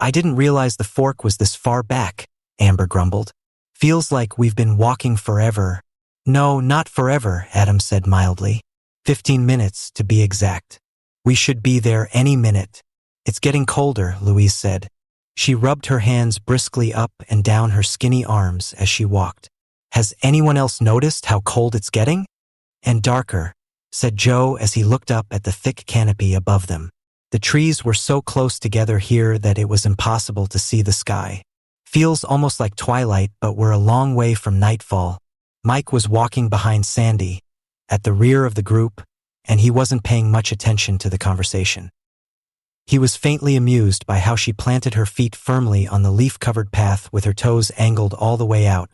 I didn't realize the fork was this far back, Amber grumbled. Feels like we've been walking forever. No, not forever, Adam said mildly. 15 minutes, to be exact. We should be there any minute. It's getting colder, Louise said. She rubbed her hands briskly up and down her skinny arms as she walked. Has anyone else noticed how cold it's getting? And darker, said Joe as he looked up at the thick canopy above them. The trees were so close together here that it was impossible to see the sky. Feels almost like twilight, but we're a long way from nightfall. Mike was walking behind Sandy, at the rear of the group, and he wasn't paying much attention to the conversation. He was faintly amused by how she planted her feet firmly on the leaf-covered path with her toes angled all the way out,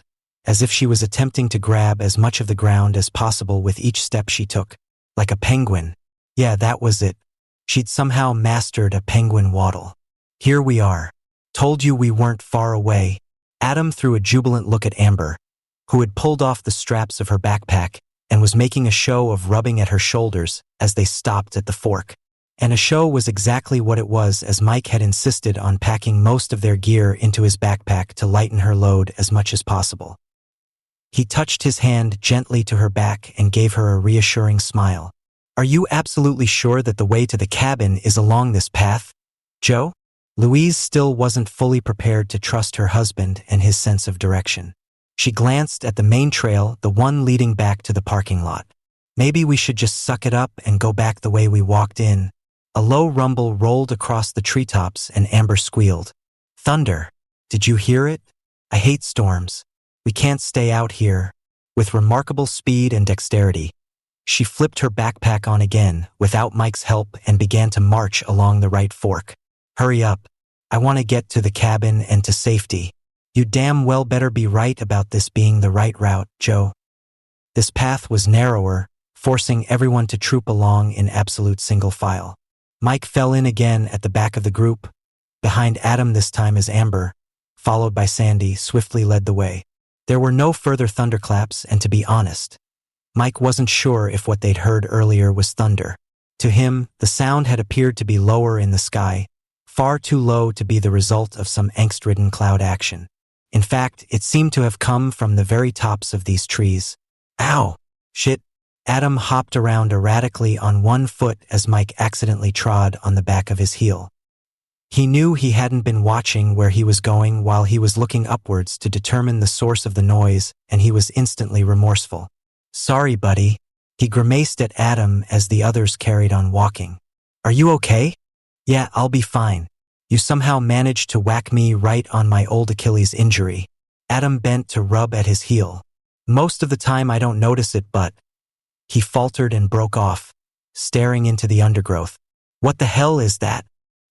as if she was attempting to grab as much of the ground as possible with each step she took. Like a penguin. Yeah, that was it. She'd somehow mastered a penguin waddle. Here we are. Told you we weren't far away. Adam threw a jubilant look at Amber, who had pulled off the straps of her backpack and was making a show of rubbing at her shoulders as they stopped at the fork. And a show was exactly what it was, as Mike had insisted on packing most of their gear into his backpack to lighten her load as much as possible. He touched his hand gently to her back and gave her a reassuring smile. Are you absolutely sure that the way to the cabin is along this path, Joe? Louise still wasn't fully prepared to trust her husband and his sense of direction. She glanced at the main trail, the one leading back to the parking lot. Maybe we should just suck it up and go back the way we walked in. A low rumble rolled across the treetops and Amber squealed. Thunder. Did you hear it? I hate storms. We can't stay out here. With remarkable speed and dexterity, she flipped her backpack on again without Mike's help and began to march along the right fork. Hurry up. I want to get to the cabin and to safety. You damn well better be right about this being the right route, Joe. This path was narrower, forcing everyone to troop along in absolute single file. Mike fell in again at the back of the group. Behind Adam this time as Amber, followed by Sandy, swiftly led the way. There were no further thunderclaps, and to be honest, Mike wasn't sure if what they'd heard earlier was thunder. To him, the sound had appeared to be lower in the sky, far too low to be the result of some angst-ridden cloud action. In fact, it seemed to have come from the very tops of these trees. Ow! Shit! Adam hopped around erratically on one foot as Mike accidentally trod on the back of his heel. He knew he hadn't been watching where he was going while he was looking upwards to determine the source of the noise, and he was instantly remorseful. Sorry, buddy. He grimaced at Adam as the others carried on walking. Are you okay? Yeah, I'll be fine. You somehow managed to whack me right on my old Achilles injury. Adam bent to rub at his heel. Most of the time I don't notice it, but... He faltered and broke off, staring into the undergrowth. What the hell is that?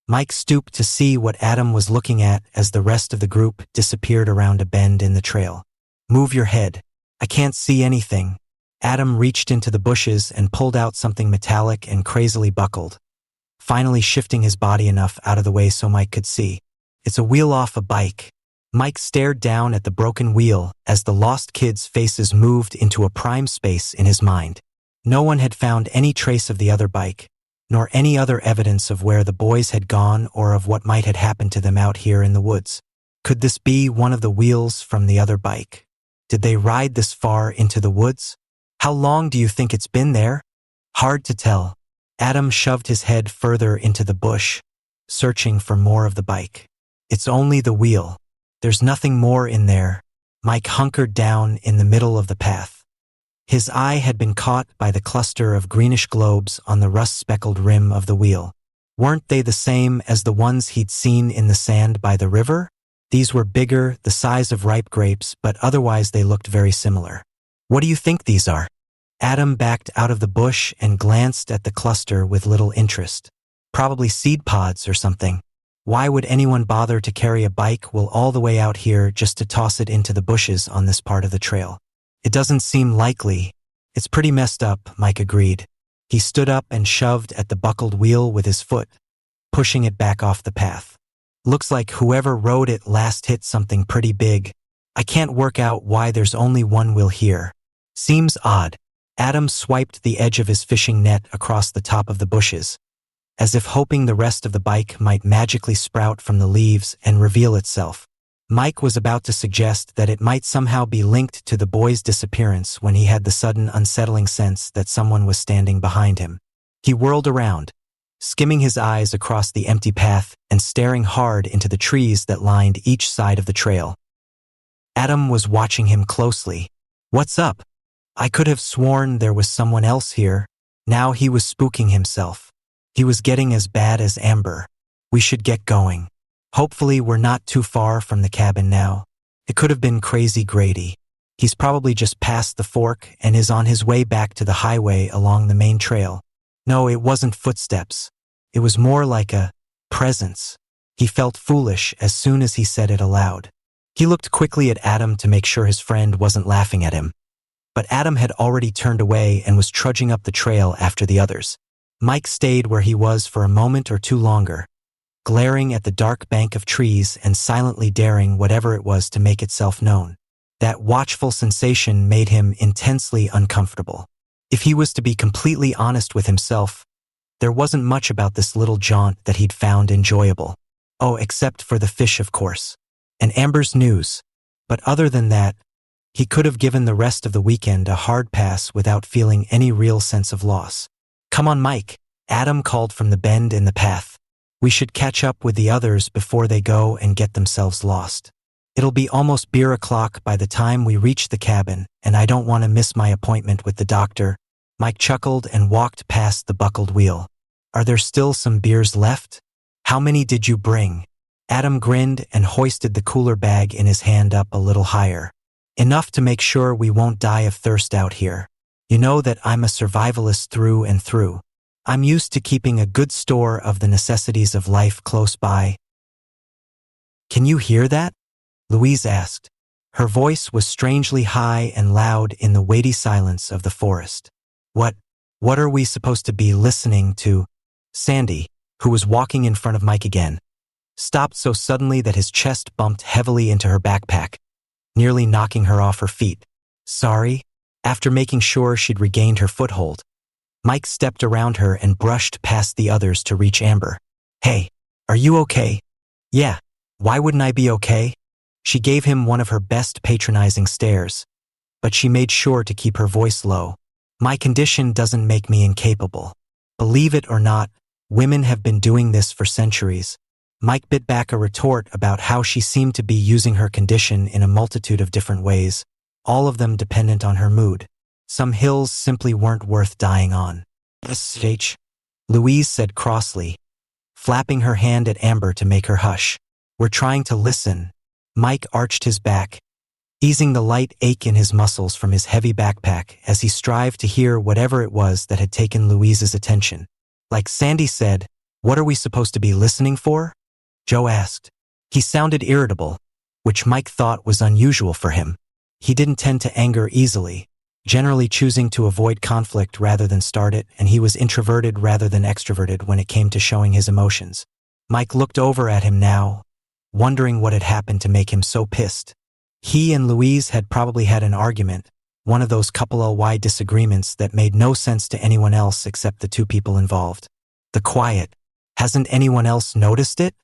Mike stooped to see what Adam was looking at as the rest of the group disappeared around a bend in the trail. Move your head. I can't see anything. Adam reached into the bushes and pulled out something metallic and crazily buckled, finally shifting his body enough out of the way so Mike could see. It's a wheel off a bike. Mike stared down at the broken wheel as the lost kids' faces moved into a prime space in his mind. No one had found any trace of the other bike, nor any other evidence of where the boys had gone or of what might have happened to them out here in the woods. Could this be one of the wheels from the other bike? Did they ride this far into the woods? How long do you think it's been there? Hard to tell. Adam shoved his head further into the bush, searching for more of the bike. It's only the wheel. There's nothing more in there. Mike hunkered down in the middle of the path. His eye had been caught by the cluster of greenish globes on the rust-speckled rim of the wheel. Weren't they the same as the ones he'd seen in the sand by the river? These were bigger, the size of ripe grapes, but otherwise they looked very similar. What do you think these are? Adam backed out of the bush and glanced at the cluster with little interest. Probably seed pods or something. Why would anyone bother to carry a bike all the way out here just to toss it into the bushes on this part of the trail? It doesn't seem likely. It's pretty messed up, Mike agreed. He stood up and shoved at the buckled wheel with his foot, pushing it back off the path. Looks like whoever rode it last hit something pretty big. I can't work out why there's only one wheel here. Seems odd. Adam swiped the edge of his fishing net across the top of the bushes. as if hoping the rest of the bike might magically sprout from the leaves and reveal itself. Mike was about to suggest that it might somehow be linked to the boy's disappearance when he had the sudden unsettling sense that someone was standing behind him. He whirled around, skimming his eyes across the empty path and staring hard into the trees that lined each side of the trail. Adam was watching him closely. "What's up? I could have sworn there was someone else here." Now he was spooking himself. He was getting as bad as Amber. "We should get going. Hopefully we're not too far from the cabin now." It could have been Crazy Grady. He's probably just past the fork and is on his way back to the highway along the main trail. No, it wasn't footsteps. It was more like a presence. He felt foolish as soon as he said it aloud. He looked quickly at Adam to make sure his friend wasn't laughing at him. But Adam had already turned away and was trudging up the trail after the others. Mike stayed where he was for a moment or two longer, glaring at the dark bank of trees and silently daring whatever it was to make itself known. That watchful sensation made him intensely uncomfortable. If he was to be completely honest with himself, there wasn't much about this little jaunt that he'd found enjoyable. Oh, except for the fish, of course, and Amber's news. But other than that, he could have given the rest of the weekend a hard pass without feeling any real sense of loss. "Come on, Mike," Adam called from the bend in the path. "We should catch up with the others before they go and get themselves lost. It'll be almost beer o'clock by the time we reach the cabin, and I don't want to miss my appointment with the doctor." Mike chuckled and walked past the buckled wheel. "Are there still some beers left? How many did you bring?" Adam grinned and hoisted the cooler bag in his hand up a little higher. "Enough to make sure we won't die of thirst out here. You know that I'm a survivalist through and through. I'm used to keeping a good store of the necessities of life close by." "Can you hear that?" Louise asked. Her voice was strangely high and loud in the weighty silence of the forest. What are we supposed to be listening to?" Sandy, who was walking in front of Mike again, stopped so suddenly that his chest bumped heavily into her backpack, nearly knocking her off her feet. "Sorry?" After making sure she'd regained her foothold, Mike stepped around her and brushed past the others to reach Amber. "Hey, are you okay?" "Yeah, why wouldn't I be okay?" She gave him one of her best patronizing stares, but she made sure to keep her voice low. "My condition doesn't make me incapable. Believe it or not, women have been doing this for centuries." Mike bit back a retort about how she seemed to be using her condition in a multitude of different ways, all of them dependent on her mood. Some hills simply weren't worth dying on. "H," Louise said crossly, flapping her hand at Amber to make her hush. "We're trying to listen." Mike arched his back, easing the light ache in his muscles from his heavy backpack as he strived to hear whatever it was that had taken Louise's attention. "Like Sandy said, what are we supposed to be listening for?" Joe asked. He sounded irritable, which Mike thought was unusual for him. He didn't tend to anger easily, generally choosing to avoid conflict rather than start it, and he was introverted rather than extroverted when it came to showing his emotions. Mike looked over at him now, wondering what had happened to make him so pissed. He and Louise had probably had an argument, one of those couple-wide disagreements that made no sense to anyone else except the two people involved. The quiet. Hasn't anyone else noticed it?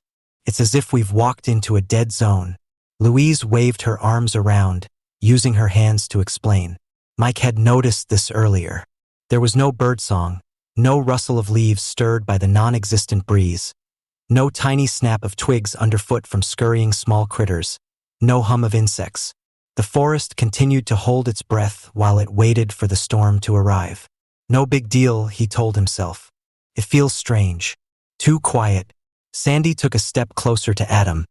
It's as if we've walked into a dead zone. Louise waved her arms around, using her hands to explain. Mike had noticed this earlier. There was no birdsong, no rustle of leaves stirred by the non-existent breeze, no tiny snap of twigs underfoot from scurrying small critters, no hum of insects. The forest continued to hold its breath while it waited for the storm to arrive. No big deal, he told himself. It feels strange. Too quiet. Sandy took a step closer to Adam,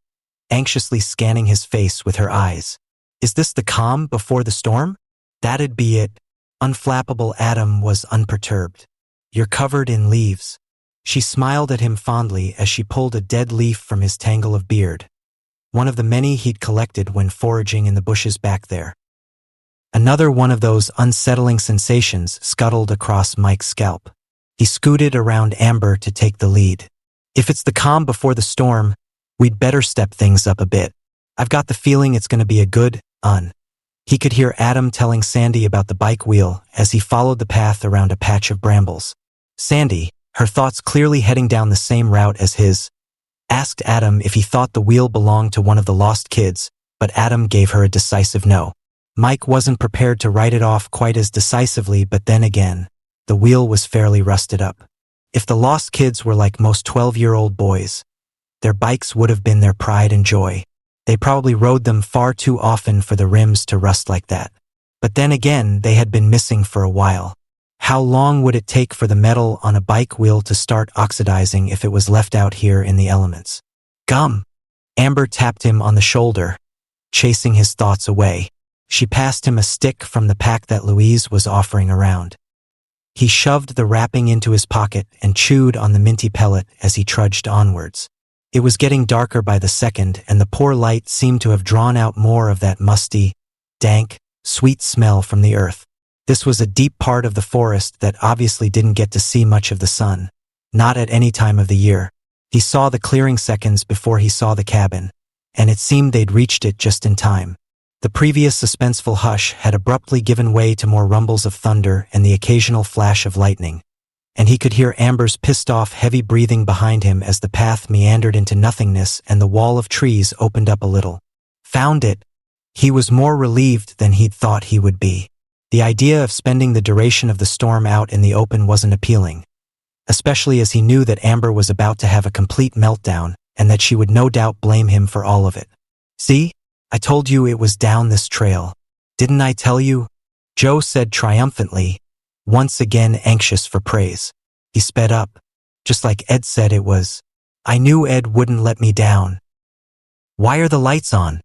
anxiously scanning his face with her eyes. Is this the calm before the storm? That'd be it. Unflappable Adam was unperturbed. You're covered in leaves. She smiled at him fondly as she pulled a dead leaf from his tangle of beard, one of the many he'd collected when foraging in the bushes back there. Another one of those unsettling sensations scuttled across Mike's scalp. He scooted around Amber to take the lead. If it's the calm before the storm, we'd better step things up a bit. I've got the feeling it's going to be a good, He could hear Adam telling Sandy about the bike wheel as he followed the path around a patch of brambles. Sandy, her thoughts clearly heading down the same route as his. Asked Adam if he thought the wheel belonged to one of the lost kids, but Adam gave her a decisive no. Mike wasn't prepared to write it off quite as decisively, but then again, the wheel was fairly rusted up. If the lost kids were like most 12-year-old boys, their bikes would have been their pride and joy. They probably rode them far too often for the rims to rust like that. But then again, they had been missing for a while. How long would it take for the metal on a bike wheel to start oxidizing if it was left out here in the elements? Gum! Amber tapped him on the shoulder, chasing his thoughts away. She passed him a stick from the pack that Louise was offering around. He shoved the wrapping into his pocket and chewed on the minty pellet as he trudged onwards. It was getting darker by the second, and the poor light seemed to have drawn out more of that musty, dank, sweet smell from the earth. This was a deep part of the forest that obviously didn't get to see much of the sun, not at any time of the year. He saw the clearing seconds before he saw the cabin, and it seemed they'd reached it just in time. The previous suspenseful hush had abruptly given way to more rumbles of thunder and the occasional flash of lightning, and he could hear Amber's pissed-off, heavy breathing behind him as the path meandered into nothingness and the wall of trees opened up a little. Found it. He was more relieved than he'd thought he would be. The idea of spending the duration of the storm out in the open wasn't appealing, especially as he knew that Amber was about to have a complete meltdown and that she would no doubt blame him for all of it. See? I told you it was down this trail. Didn't I tell you? Joe said triumphantly, once again anxious for praise. He sped up, just like Ed said it was. I knew Ed wouldn't let me down. Why are the lights on?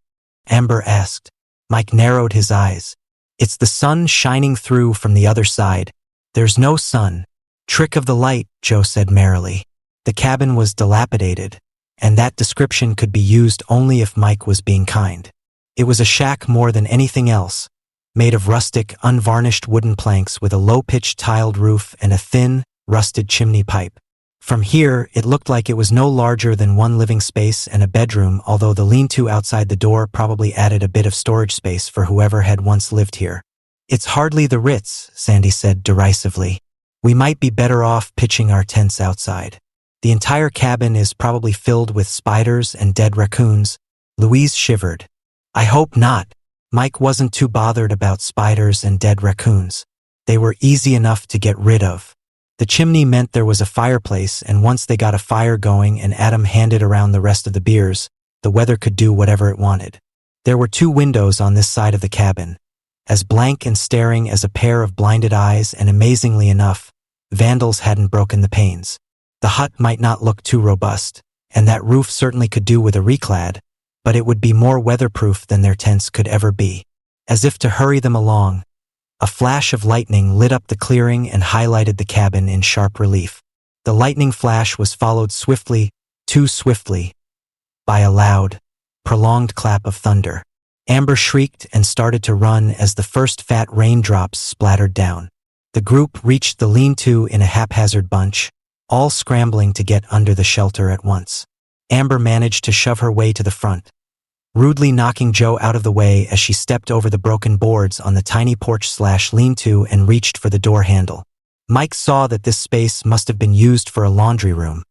Amber asked. Mike narrowed his eyes. It's the sun shining through from the other side. There's no sun. Trick of the light, Joe said merrily. The cabin was dilapidated, and that description could be used only if Mike was being kind. It was a shack more than anything else, made of rustic, unvarnished wooden planks with a low-pitched tiled roof and a thin, rusted chimney pipe. From here, it looked like it was no larger than one living space and a bedroom, although the lean-to outside the door probably added a bit of storage space for whoever had once lived here. It's hardly the Ritz, Sandy said derisively. We might be better off pitching our tents outside. The entire cabin is probably filled with spiders and dead raccoons. Louise shivered. I hope not. Mike wasn't too bothered about spiders and dead raccoons. They were easy enough to get rid of. The chimney meant there was a fireplace, and once they got a fire going and Adam handed around the rest of the beers, the weather could do whatever it wanted. There were 2 windows on this side of the cabin, as blank and staring as a pair of blinded eyes, and amazingly enough, vandals hadn't broken the panes. The hut might not look too robust, and that roof certainly could do with a reclad, but it would be more weatherproof than their tents could ever be. As if to hurry them along, a flash of lightning lit up the clearing and highlighted the cabin in sharp relief. The lightning flash was followed swiftly, too swiftly, by a loud, prolonged clap of thunder. Amber shrieked and started to run as the first fat raindrops splattered down. The group reached the lean-to in a haphazard bunch, all scrambling to get under the shelter at once. Amber managed to shove her way to the front, rudely knocking Joe out of the way as she stepped over the broken boards on the tiny porch/lean-to and reached for the door handle. Mike saw that this space must have been used for a laundry room,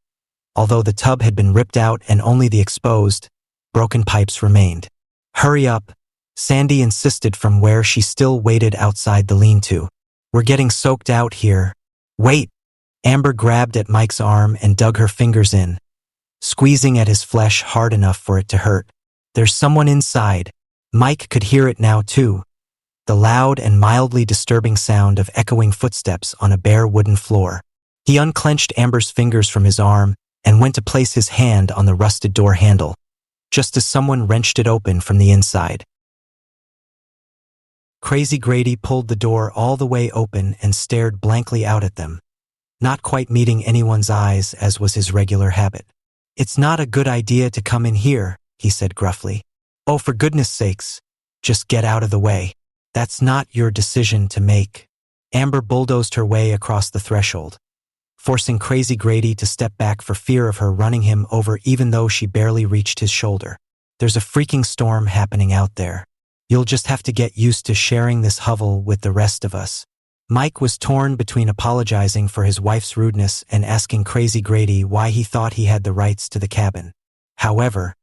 although the tub had been ripped out and only the exposed, broken pipes remained. Hurry up, Sandy insisted from where she still waited outside the lean-to. We're getting soaked out here. Wait! Amber grabbed at Mike's arm and dug her fingers in, squeezing at his flesh hard enough for it to hurt. There's someone inside. Mike could hear it now too. The loud and mildly disturbing sound of echoing footsteps on a bare wooden floor. He unclenched Amber's fingers from his arm and went to place his hand on the rusted door handle, just as someone wrenched it open from the inside. Crazy Grady pulled the door all the way open and stared blankly out at them, not quite meeting anyone's eyes as was his regular habit. It's not a good idea to come in here, he said gruffly. Oh, for goodness sakes, just get out of the way. That's not your decision to make. Amber bulldozed her way across the threshold, forcing Crazy Grady to step back for fear of her running him over even though she barely reached his shoulder. There's a freaking storm happening out there. You'll just have to get used to sharing this hovel with the rest of us. Mike was torn between apologizing for his wife's rudeness and asking Crazy Grady why he thought he had the rights to the cabin. However,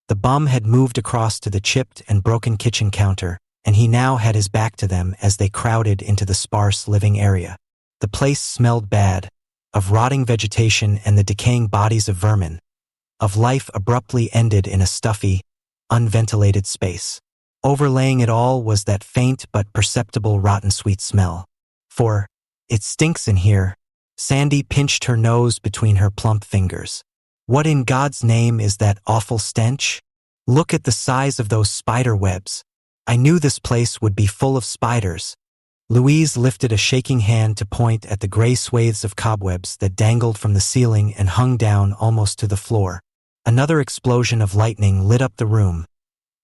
the bum had moved across to the chipped and broken kitchen counter, and he now had his back to them as they crowded into the sparse living area. The place smelled bad, of rotting vegetation and the decaying bodies of vermin, of life abruptly ended in a stuffy, unventilated space. Overlaying it all was that faint but perceptible rotten sweet smell. For, it stinks in here. Sandy pinched her nose between her plump fingers. What in God's name is that awful stench? Look at the size of those spider webs. I knew this place would be full of spiders. Louise lifted a shaking hand to point at the gray swathes of cobwebs that dangled from the ceiling and hung down almost to the floor. Another explosion of lightning lit up the room,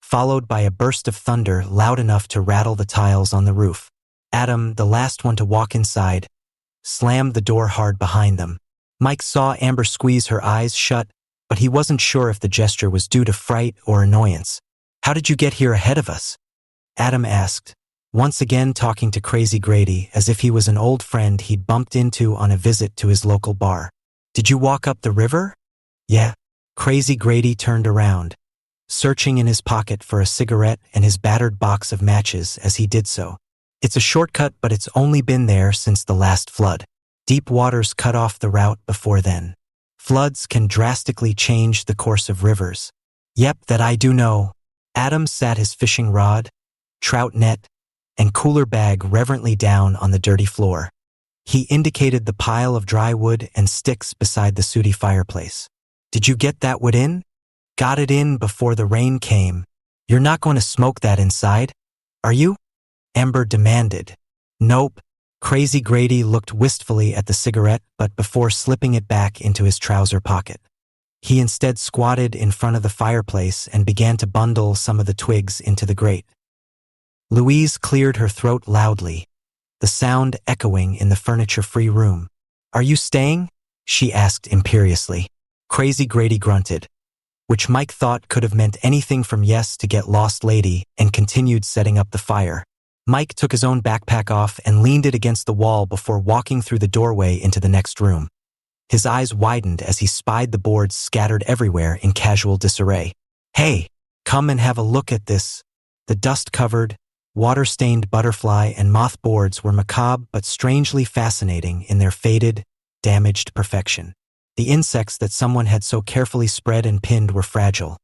followed by a burst of thunder loud enough to rattle the tiles on the roof. Adam, the last one to walk inside, slammed the door hard behind them. Mike saw Amber squeeze her eyes shut, but he wasn't sure if the gesture was due to fright or annoyance. "How did you get here ahead of us?" Adam asked, once again talking to Crazy Grady as if he was an old friend he'd bumped into on a visit to his local bar. "Did you walk up the river?" "Yeah." Crazy Grady turned around, searching in his pocket for a cigarette and his battered box of matches as he did so. "It's a shortcut, but it's only been there since the last flood. Deep waters cut off the route before then. Floods can drastically change the course of rivers." "Yep, that I do know." Adam sat his fishing rod, trout net, and cooler bag reverently down on the dirty floor. He indicated the pile of dry wood and sticks beside the sooty fireplace. "Did you get that wood in?" "Got it in before the rain came." "You're not going to smoke that inside, are you?" Amber demanded. "Nope." Crazy Grady looked wistfully at the cigarette, but before slipping it back into his trouser pocket. He instead squatted in front of the fireplace and began to bundle some of the twigs into the grate. Louise cleared her throat loudly, the sound echoing in the furniture-free room. "Are you staying?" she asked imperiously. Crazy Grady grunted, which Mike thought could have meant anything from yes to get lost lady, and continued setting up the fire. Mike took his own backpack off and leaned it against the wall before walking through the doorway into the next room. His eyes widened as he spied the boards scattered everywhere in casual disarray. "Hey, come and have a look at this." The dust-covered, water-stained butterfly and moth boards were macabre but strangely fascinating in their faded, damaged perfection. The insects that someone had so carefully spread and pinned were fragile,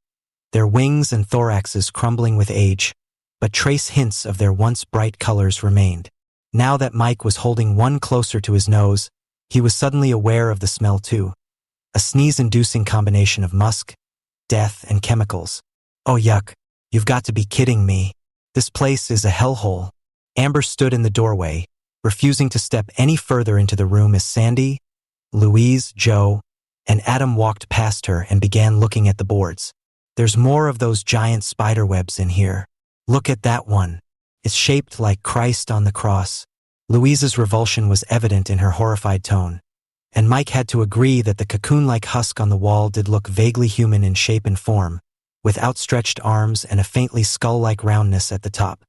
their wings and thoraxes crumbling with age, but trace hints of their once bright colors remained. Now that Mike was holding one closer to his nose, he was suddenly aware of the smell too. A sneeze-inducing combination of musk, death, and chemicals. "Oh yuck, you've got to be kidding me. This place is a hellhole." Amber stood in the doorway, refusing to step any further into the room as Sandy, Louise, Joe, and Adam walked past her and began looking at the boards. "There's more of those giant spider webs in here. Look at that one. It's shaped like Christ on the cross." Louise's revulsion was evident in her horrified tone, and Mike had to agree that the cocoon-like husk on the wall did look vaguely human in shape and form, with outstretched arms and a faintly skull-like roundness at the top.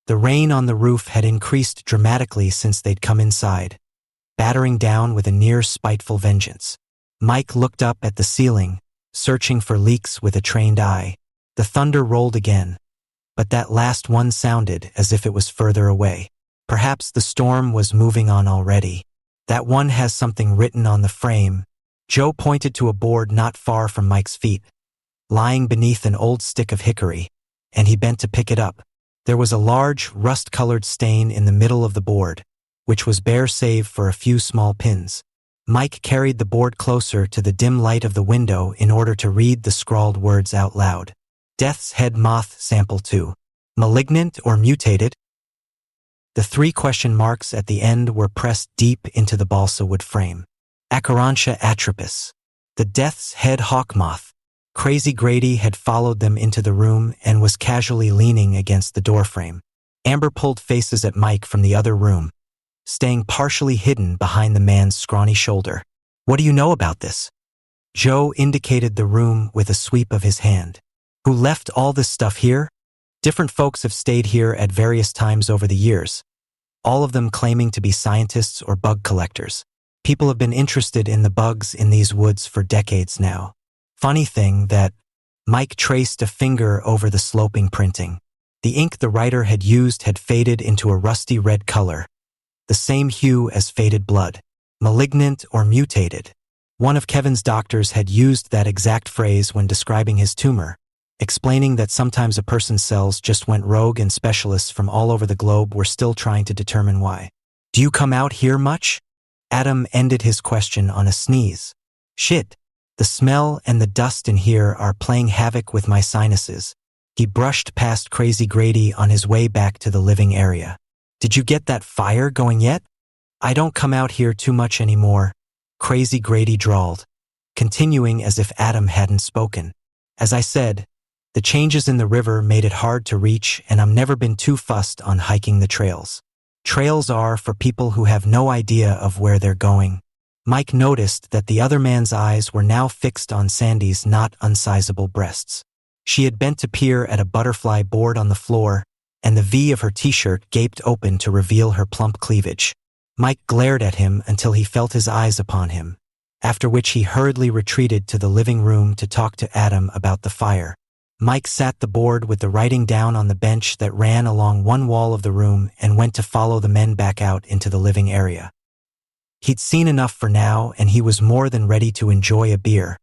The rain on the roof had increased dramatically since they'd come inside, battering down with a near spiteful vengeance. Mike looked up at the ceiling, searching for leaks with a trained eye. The thunder rolled again, but that last one sounded as if it was further away. Perhaps the storm was moving on already. "That one has something written on the frame." Joe pointed to a board not far from Mike's feet, lying beneath an old stick of hickory, and he bent to pick it up. There was a large, rust-colored stain in the middle of the board, which was bare save for a few small pins. Mike carried the board closer to the dim light of the window in order to read the scrawled words out loud. "Death's head moth sample 2. Malignant or mutated?" The 3 question marks at the end were pressed deep into the balsa wood frame. "Acherontia atropus. The death's head hawk moth." Crazy Grady had followed them into the room and was casually leaning against the doorframe. Amber pulled faces at Mike from the other room, staying partially hidden behind the man's scrawny shoulder. "What do you know about this?" Joe indicated the room with a sweep of his hand. "Who left all this stuff here?" "Different folks have stayed here at various times over the years. all of them claiming to be scientists or bug collectors. People have been interested in the bugs in these woods for decades now. Funny thing that Mike traced a finger over the sloping printing. The ink the writer had used had faded into a rusty red color, the same hue as faded blood. Malignant or mutated. One of Kevin's doctors had used that exact phrase when describing his tumor, explaining that sometimes a person's cells just went rogue and specialists from all over the globe were still trying to determine why. "Do you come out here much?" Adam ended his question on a sneeze. "Shit. The smell and the dust in here are playing havoc with my sinuses." He brushed past Crazy Grady on his way back to the living area. "Did you get that fire going yet?" "I don't come out here too much anymore," Crazy Grady drawled, continuing as if Adam hadn't spoken. "As I said, the changes in the river made it hard to reach, and I've never been too fussed on hiking the trails. Trails are for people who have no idea of where they're going." Mike noticed that the other man's eyes were now fixed on Sandy's not unsizable breasts. She had bent to peer at a butterfly board on the floor, and the V of her t-shirt gaped open to reveal her plump cleavage. Mike glared at him until he felt his eyes upon him, after which he hurriedly retreated to the living room to talk to Adam about the fire. Mike sat the board with the writing down on the bench that ran along one wall of the room and went to follow the men back out into the living area. He'd seen enough for now, and he was more than ready to enjoy a beer.